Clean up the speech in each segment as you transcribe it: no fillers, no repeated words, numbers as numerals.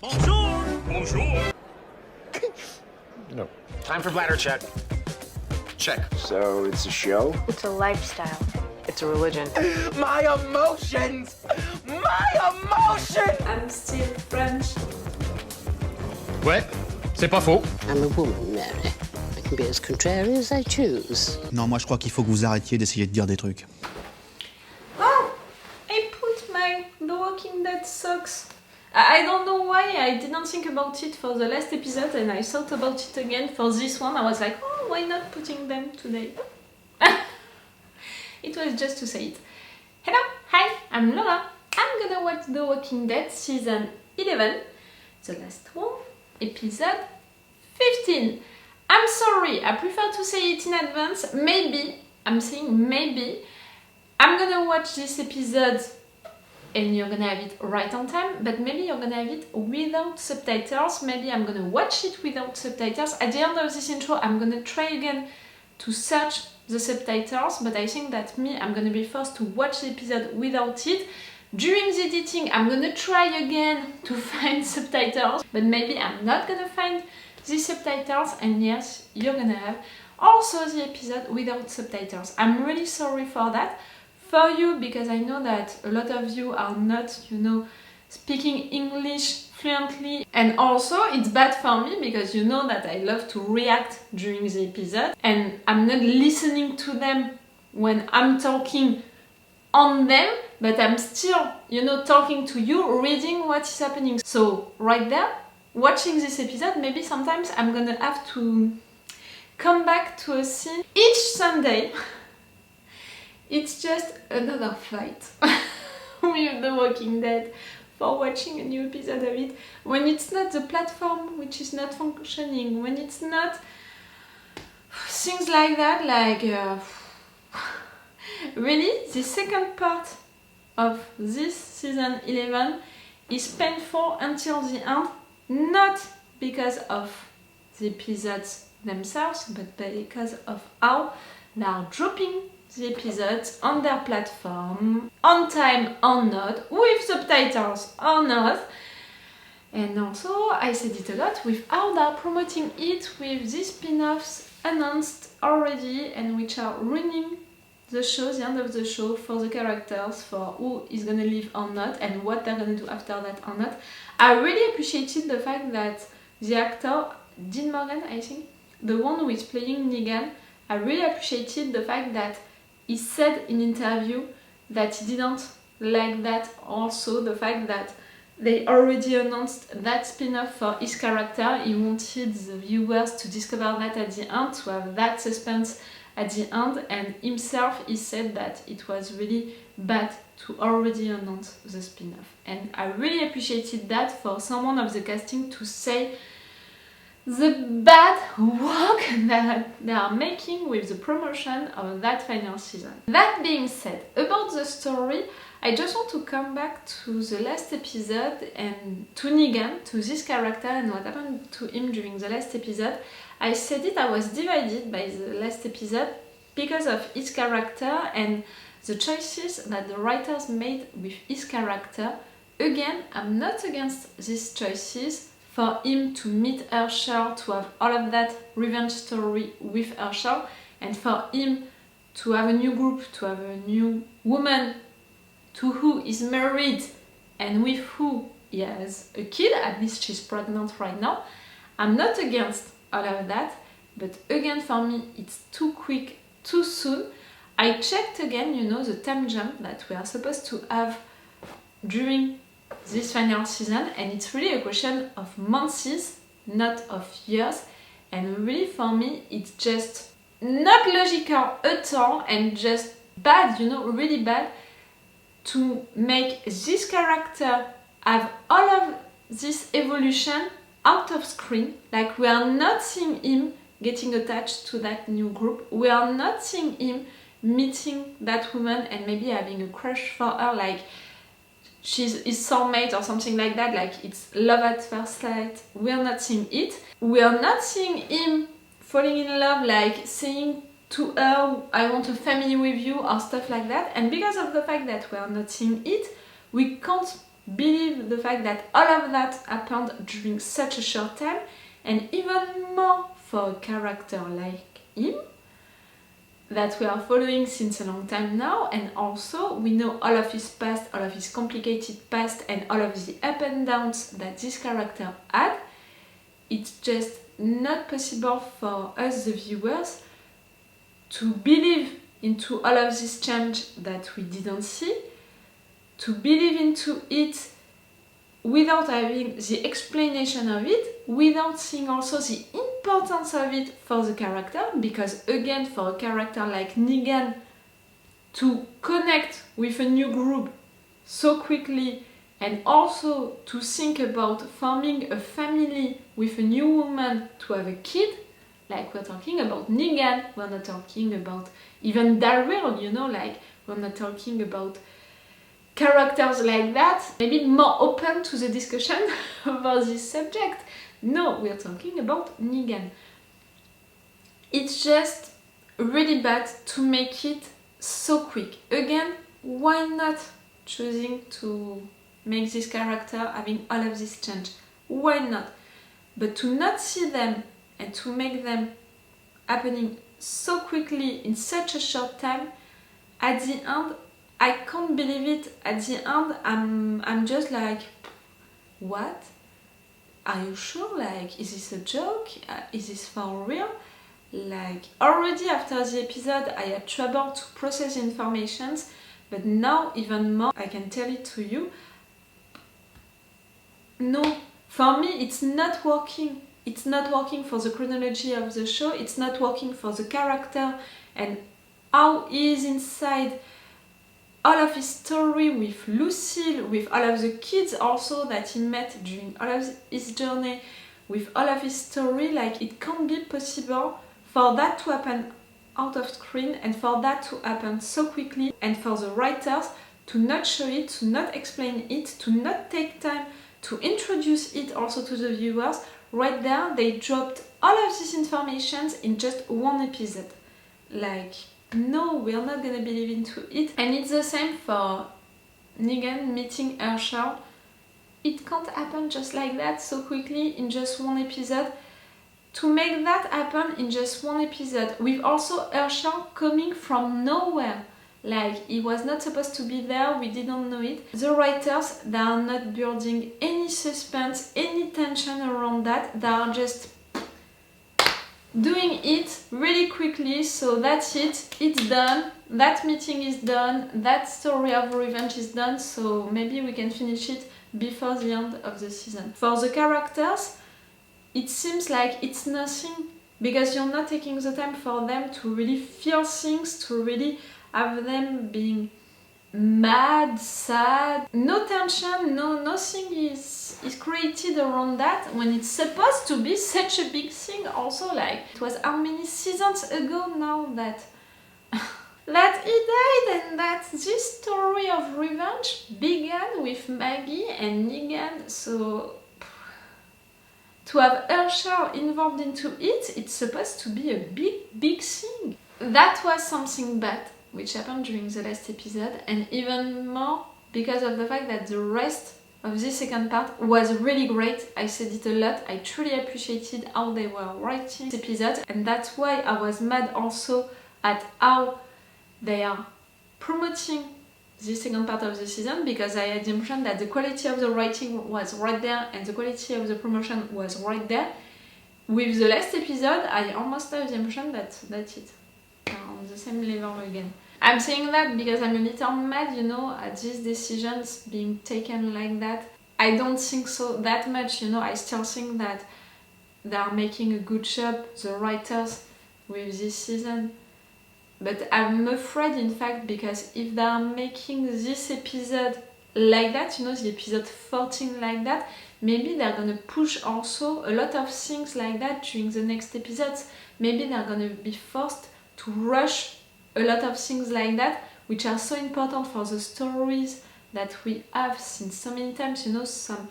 Bonjour! Bonjour! No. Time for bladder check. Check. So it's a show? It's a lifestyle. It's a religion. My emotions! My emotions! I'm still French. Ouais, c'est pas faux. I'm a woman, Mary. I can be as contrary as I choose. Non, moi je crois qu'il faut que vous arrêtiez d'essayer de dire des trucs. Oh! I put my The Walking Dead socks. I don't know why I didn't think about it for the last episode and I thought about it again for this one. I was like, oh, why not putting them today? It was just to say it. Hello, hi, I'm Laura. I'm gonna watch The Walking Dead season 11, the last one, episode 15. I'm sorry, I prefer to say it in advance. Maybe, I'm saying maybe, I'm gonna watch this episode and you're gonna have it right on time, but maybe you're gonna have it without subtitles. Maybe I'm gonna watch it without subtitles. At the end of this intro, I'm gonna try again to search the subtitles, but I think that I'm gonna be forced to watch the episode without it. During the editing, I'm gonna try again to find subtitles, but maybe I'm not gonna find the subtitles, and yes, you're gonna have also the episode without subtitles. I'm really sorry for that. For you, because I know that a lot of you are not, speaking English fluently, and also it's bad for me because you know that I love to react during the episode and I'm not listening to them when I'm talking on them, but I'm still, talking to you, reading what is happening. So right there, watching this episode, maybe sometimes I'm gonna have to come back to a scene each Sunday. It's just another fight with The Walking Dead for watching a new episode of it. When it's not the platform which is not functioning, when it's not things like that, really, the second part of this season 11 is painful until the end, not because of the episodes themselves, but because of how they are dropping the episodes on their platform, on time or not, with subtitles or not. And also, I said it a lot, with how they are promoting it with these spin-offs announced already and which are ruining the show, the end of the show, for the characters, for who is gonna live or not, and what they're gonna do after that or not. I really appreciated the fact that the actor, Dean Morgan, I think, the one who is playing Negan, I really appreciated the fact that he said in interview that he didn't like that, also the fact that they already announced that spin-off for his character. He wanted the viewers to discover that at the end, to have that suspense at the end, and himself, he said that it was really bad to already announce the spin-off. And I really appreciated that for someone of the casting to say the bad work that they are making with the promotion of that final season. That being said, about the story, I just want to come back to the last episode and to Negan, to this character and what happened to him during the last episode. I said it, I was divided by the last episode because of his character and the choices that the writers made with his character. Again, I'm not against these choices. For him to meet Hershel, to have all of that revenge story with Hershel, and for him to have a new group, to have a new woman to who is married and with who he has a kid, at least she's pregnant right now. I'm not against all of that, but again for me it's too quick, too soon. I checked again, the time jump that we are supposed to have during this final season, and it's really a question of months, not of years, and really for me it's just not logical at all and just bad, really bad to make this character have all of this evolution out of screen. Like, we are not seeing him getting attached to that new group, we are not seeing him meeting that woman and maybe having a crush for her, like she's his soulmate or something like that, like it's love at first sight. We are not seeing it. We are not seeing him falling in love, like saying to her, I want a family with you or stuff like that. And because of the fact that we are not seeing it, we can't believe the fact that all of that happened during such a short time, and even more for a character like him that we are following since a long time now, and also we know all of his past, all of his complicated past, and all of the up and downs that this character had. It's just not possible for us, the viewers, to believe into all of this change that we didn't see, to believe into it without having the explanation of it, without seeing also the importance of it for the character, because again, for a character like Negan to connect with a new group so quickly, and also to think about forming a family with a new woman to have a kid, like we're talking about Negan, we're not talking about even Daryl, you know, like we're not talking about characters like that, maybe more open to the discussion about this subject. No, we're talking about Negan. It's just really bad to make it so quick. Again, why not choosing to make this character having all of this change? Why not? But to not see them and to make them happening so quickly in such a short time, at the end, I can't believe it. At the end, I'm just like, what? Are you sure? Like, is this a joke? Is this for real? Like, already after the episode, I had trouble to process information, but now even more, I can tell it to you. No, for me, it's not working. It's not working for the chronology of the show. It's not working for the character and how he is inside. All of his story with Lucille, with all of the kids also that he met during all of his journey, with all of his story, like it can't be possible for that to happen out of screen and for that to happen so quickly, and for the writers to not show it, to not explain it, to not take time to introduce it also to the viewers. Right there, they dropped all of this information in just one episode. Like, no, we are not gonna believe into it. And it's the same for Negan meeting Hershel. It can't happen just like that so quickly in just one episode. To make that happen in just one episode, with also Hershel coming from nowhere. Like, he was not supposed to be there, we didn't know it. The writers, they are not building any suspense, any tension around that. They are just doing it really quickly, so that's it, it's done, that meeting is done, that story of revenge is done, so maybe we can finish it before the end of the season. For the characters, it seems like it's nothing, because you're not taking the time for them to really feel things, to really have them being mad, sad, no tension, nothing is created around that, when it's supposed to be such a big thing. Also, like, it was how many seasons ago now that that he died, and that this story of revenge began with Maggie and Negan, so to have Hershel involved into it, it's supposed to be a big thing. That was something bad which happened during the last episode, and even more because of the fact that the rest of this second part was really great. I said it a lot, I truly appreciated how they were writing this episode, and that's why I was mad also at how they are promoting this second part of the season, because I had the impression that the quality of the writing was right there and the quality of the promotion was right there. With the last episode, I almost have the impression that that's it. On the same level again. I'm saying that because I'm a little mad, you know, at these decisions being taken like that. I don't think so that much, you know. I still think that they are making a good job, the writers, with this season. But I'm afraid, in fact, because if they are making this episode like that, you know, the episode 14 like that, maybe they're gonna push also a lot of things like that during the next episodes. Maybe they're gonna be forced to rush a lot of things like that, which are so important for the stories that we have seen so many times, you know, some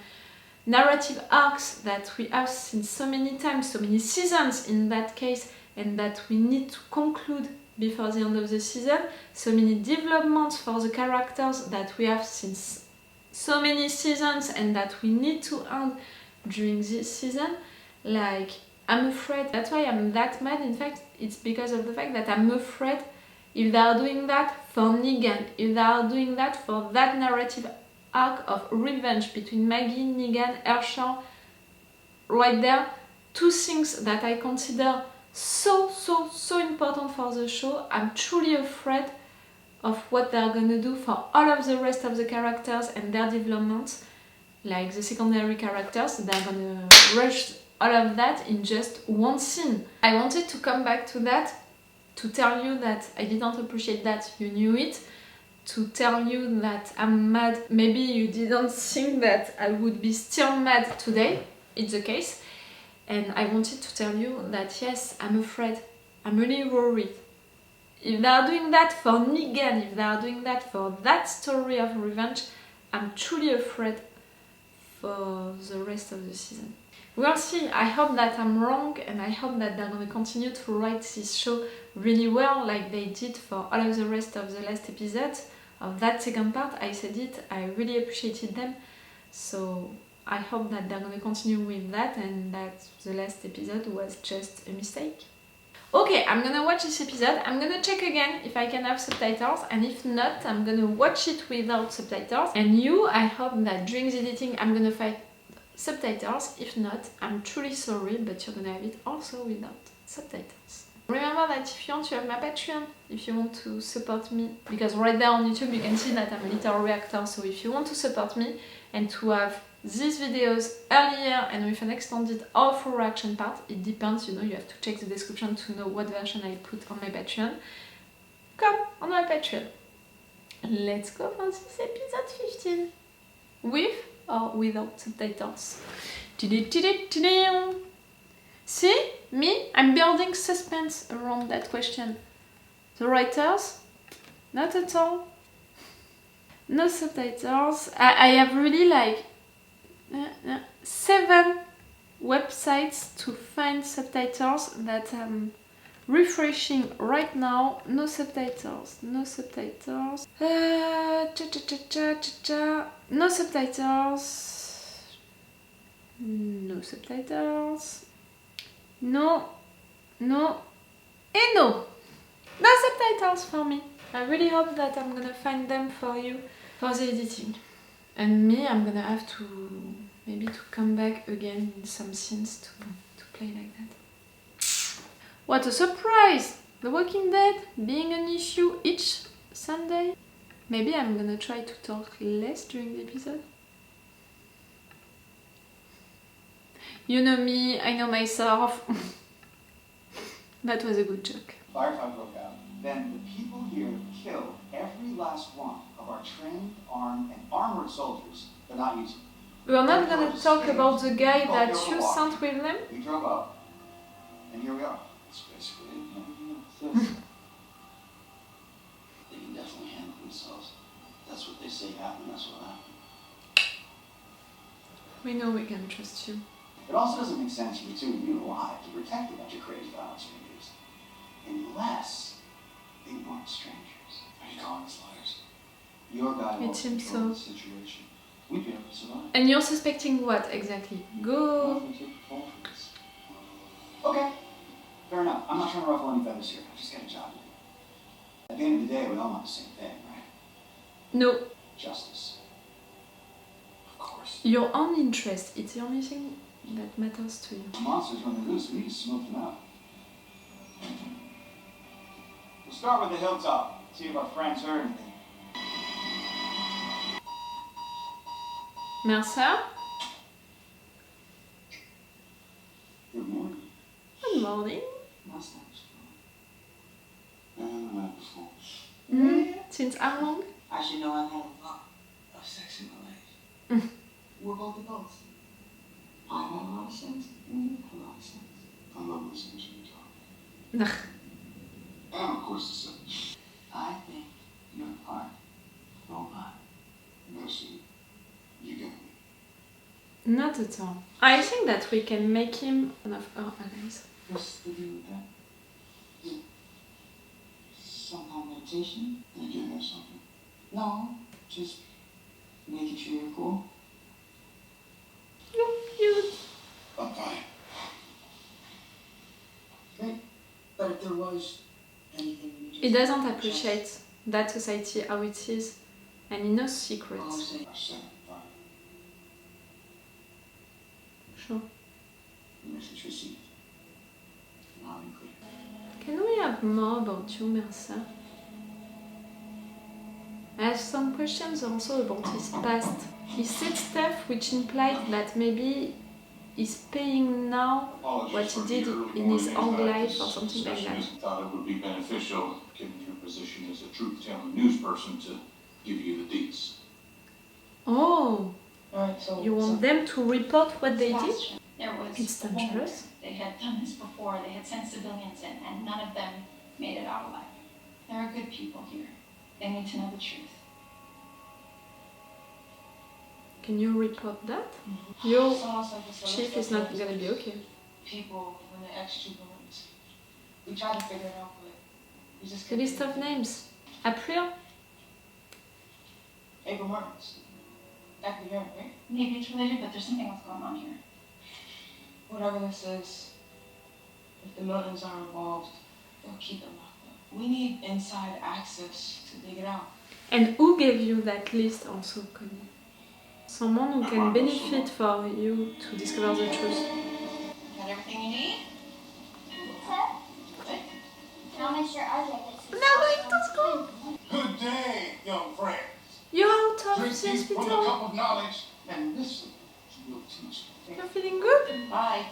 narrative arcs that we have seen so many times, so many seasons in that case, and that we need to conclude before the end of the season, so many developments for the characters that we have since so many seasons and that we need to end during this season. Like, I'm afraid, that's why I'm that mad. In fact, it's because of the fact that I'm afraid if they are doing that for Negan, if they are doing that for that narrative arc of revenge between Maggie, Negan, Hershel, right there, two things that I consider so important for the show. I'm truly afraid of what they're gonna do for all of the rest of the characters and their developments, like the secondary characters. They're gonna rush all of that in just one scene. I wanted to come back to that, to tell you that I didn't appreciate that you knew it, to tell you that I'm mad. Maybe you didn't think that I would be still mad today. It's the case. And I wanted to tell you that yes, I'm afraid. I'm really worried. If they are doing that for Negan, if they are doing that for that story of revenge, I'm truly afraid for the rest of the season. We'll see. I hope that I'm wrong, and I hope that they're going to continue to write this show really well, like they did for all of the rest of the last episodes of that second part. I said it, I really appreciated them, so I hope that they're going to continue with that and that the last episode was just a mistake. Okay, I'm gonna watch this episode. I'm gonna check again if I can have subtitles, and if not, I'm gonna watch it without subtitles. And you, I hope that during the editing I'm gonna find subtitles. If not, I'm truly sorry, but you're gonna have it also without subtitles. Remember that if you want to have my Patreon, if you want to support me, because right there on YouTube you can see that I'm a little reactor, so if you want to support me and to have these videos earlier and with an extended or full reaction part, it depends, you know, you have to check the description to know what version I put on my Patreon. Come on my Patreon. Let's go for this episode 15. With or without subtitles. See? Me? I'm building suspense around that question. The writers? Not at all. No subtitles. I have really like 7 websites to find subtitles that I'm refreshing right now. No subtitles, no subtitles. No subtitles. No subtitles. No, no, and no. No subtitles for me. I really hope that I'm gonna find them for you for the editing. And me, I'm gonna have to maybe to come back again in some scenes to play like that. What a surprise! The Walking Dead being an issue each Sunday. Maybe I'm gonna try to talk less during the episode. You know me, I know myself. That was a good joke. Firefight broke out. Then the people here killed every last one of our trained, armed, and armored soldiers, but not using. We're not gonna talk about the guy that you sent with them. We drove up, and here we are. It's basically everything. They can definitely handle themselves. That's what they say happened. That's what happened. We know we can trust you. It also doesn't make sense for the two of you alive to protect a bunch of crazy violent strangers, unless they weren't strangers. Are you calling us liars? Your guy It seems so. the situation. We'd be able to survive. And you're suspecting what exactly? Go. Well, we take the fall for this. Okay, fair enough. I'm not trying to ruffle any feathers here. I've just got a job to do. At the end of the day, we all want the same thing, right? No. Justice. Of course. Your own interest. It's the only thing that matters to you. The monsters run loose. We need to smooth them out. We'll start with the Hilltop. See if our friends heard anything. Mercer? Good morning. Good morning. Last night was fun. And the night before. Since how long? As you know, I've had a lot of sex in my life. We're both adults. I have a lot of sense, and you have a lot of sense. I love listening to you talk. And of course the sex. I think you're part robot. Mercy, you get me. Not at all. I think that we can make him one of our allies. What's the deal with that? Some kind of meditation? You getting at something? No, just Make it sure you're cool. You're cute. I'm fine. Great. But if there was anything you just... He doesn't appreciate that society how it is, and he knows secrets. Sure. Message received. Loud and clear. Can we have more about you, Mercer? I have some questions also about his past. He said stuff which implied that maybe he's paying now what he did in his own life or something like that. Thought it would be beneficial, given your position as a truth-telling news person, to give you the deets. Oh, Alright, so... you want them to report what they did? There was It's a woman dangerous. there. They had done this before. They had sent civilians in, and none of them made it out alive. There are good people here. They need to know the truth. Can you report that? Your It's almost like this chief is not gonna be okay. people when they execute balloons. We tried to figure it out, but we just The list of names. April? April Martins. Back here, right? Maybe it's related, but there's something else going on here. Whatever this is, if the Miltons are involved, they'll keep it locked up. We need inside access to dig it out. And who gave you that list also, Connie? Someone who can benefit for you to discover the truth. Got everything you need? I'll make sure RJ gets his Now going to school! Good day, young friends. You're out of the Drink deep from the hospital. cup of knowledge and listen to your teacher. You're feeling good? Bye.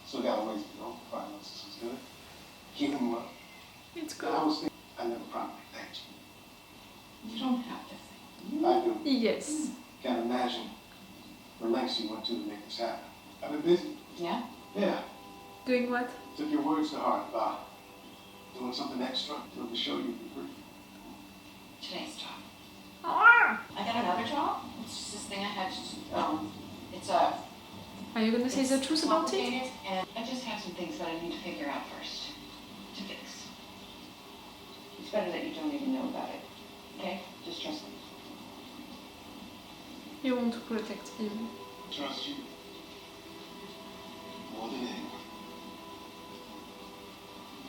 So got a ways to go. Finances is good. Keeping well. It's I good. was thinking, I never properly thanked you. You don't have to think. I do. Yes. Can't imagine the lengths you went to make this happen. I've been busy. Yeah? Yeah. Doing what? Took your words to heart about doing something extra to show you for free. Today's job. Ah! I got another job. It's just this thing I had to, it's Are you gonna say the truth about it? complicated, and I just have some things that I need to figure out first. To fix. It's better that you don't even know about it. Okay? Just trust me. You want to protect him. Trust you more than anyone.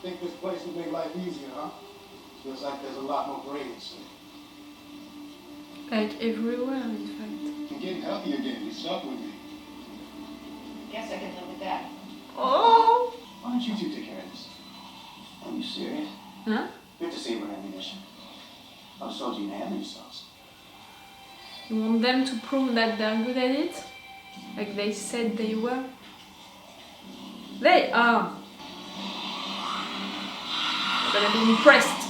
Think this place would make life easier, huh? Feels like there's a lot more brains. Like everywhere, in fact. I'm getting healthy again. You stuck with me. Guess I can live with that. Oh! Why don't you two take care of this? Are you serious? Huh? You have to save our ammunition. I was told you to handle yourselves. You want them to prove that they're good at it? Like they said they were? They are! You're gonna be impressed!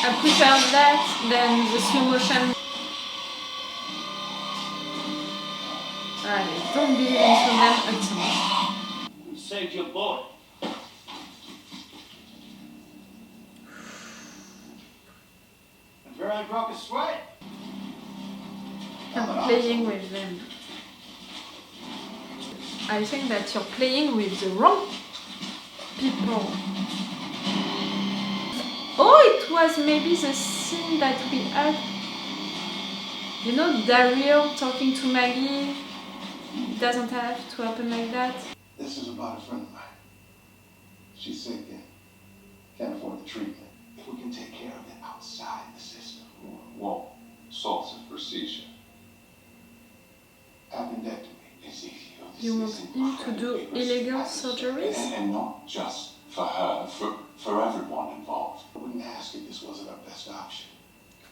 I prefer that than the slow motion. I don't believe into them at all. You saved your boy. And very broke a sweat. I'm playing with them. I think that you're playing with the wrong people. Oh, it was maybe the scene that we had. You know, Daryl talking to Maggie. It doesn't have to happen like that. This is about a friend of mine. She's sick and can't afford the treatment. If we can take care of it outside the system, won't. Salts and procedure. Appendectomy. Ezekiel, this You want is him to do incredibly illegal risky. surgeries? And not just for her, for everyone involved. I wouldn't ask if this wasn't our best option.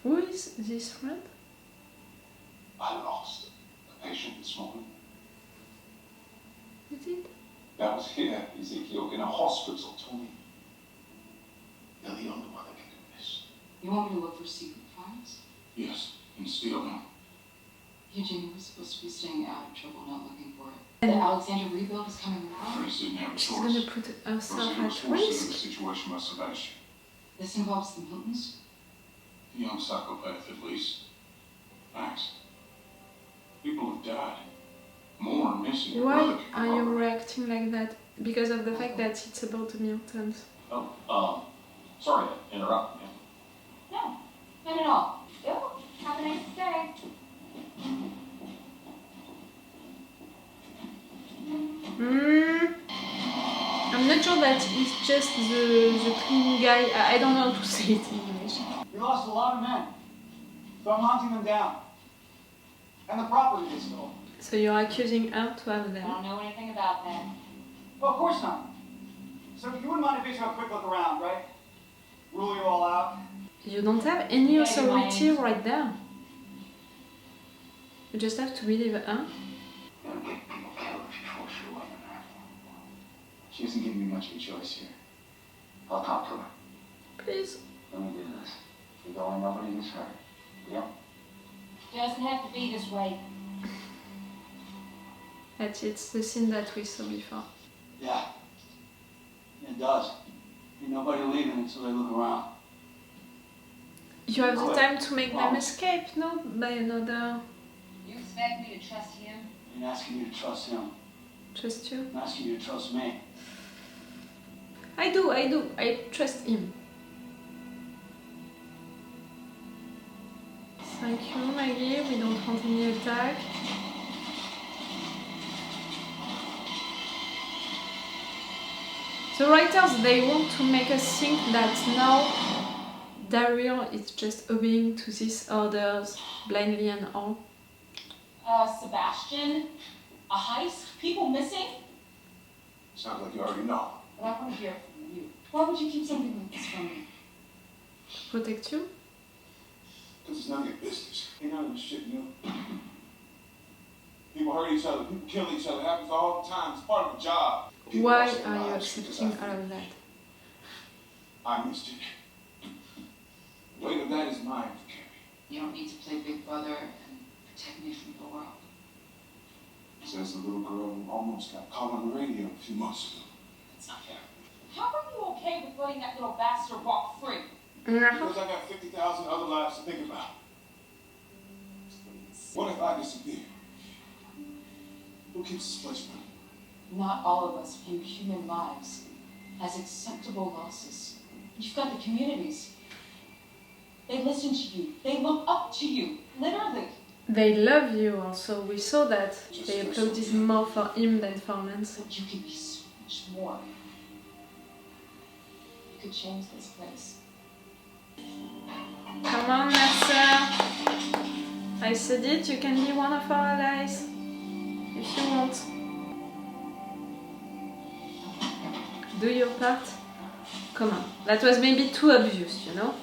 Who is this friend? I lost a patient this morning. You did? That was here, Ezekiel, in a hospital. Tony, you're the only one that can do this. You want me to look for secret files? Yes, and steal them. Eugene, we're supposed to be staying out of trouble, not looking for it. The Alexandria rebuild is coming around. Tracy didn't have a She's choice. gonna put herself Rosie was at forced into the risk. situation by Sebastian. This involves the Miltons? The young psychopath, at least. Max. People have died. More are missing. Your Why brother came are you over. reacting like that? Because of the fact that it's about the mutants. Oh, sorry to interrupt. No, not at all. Still, have a nice day. I'm not sure that it's just the clean guy. I don't know how to say it in English. We lost a lot of men, so I'm hunting them down. And the property they stole. So you're accusing her to have I them? don't know anything about that. Well, of course not. So you wouldn't mind if we took a quick look around, right? Rule you all out. You don't have any authority right there. You just have to believe her. She isn't giving me much of a choice here. I'll talk to her. Please. Let me do this. We're going, nobody gets hurt. Yep. Doesn't have to be this way. It's the scene that we saw before. Yeah. It does. Ain't nobody leaving until they look around. You have the time to make them escape, no? By another... You expect me to trust him? I ain't asking you to trust him. Trust you? I'm asking you to trust me. I do. I trust him. Thank you, Maggie. We don't want any attack. The writers, they want to make us think that now Daryl is just obeying to these orders blindly and all. Sebastian? A heist? People missing? Sounds like you already know. But I want to hear from you. Why would you keep something like this from me? Protect you? Because it's none of your business. Ain't none of this shit new. People hurt each other, people kill each other. It happens all the time. It's part of the job. People Why lost their are you lives because accepting all of that? I missed it. The weight of that is mine to carry. You don't need to play Big Brother and protect me from the world. Says the little girl who almost got caught on the radio a few months ago. That's not fair. How are you okay with letting that little bastard walk free? Because I got 50,000 other lives to think about. What if I disappear? Who keeps this place running? Not all of us view human lives as acceptable losses. You've got the communities. They listen to you. They look up to you. Literally. They love you also. We saw that. They applauded more for him than for Nancy. But you can be so much more. You could change this place. Come on, Mercer. I said it, you can be one of our allies. If you want. Do your part. Come on. That was maybe too obvious, you know?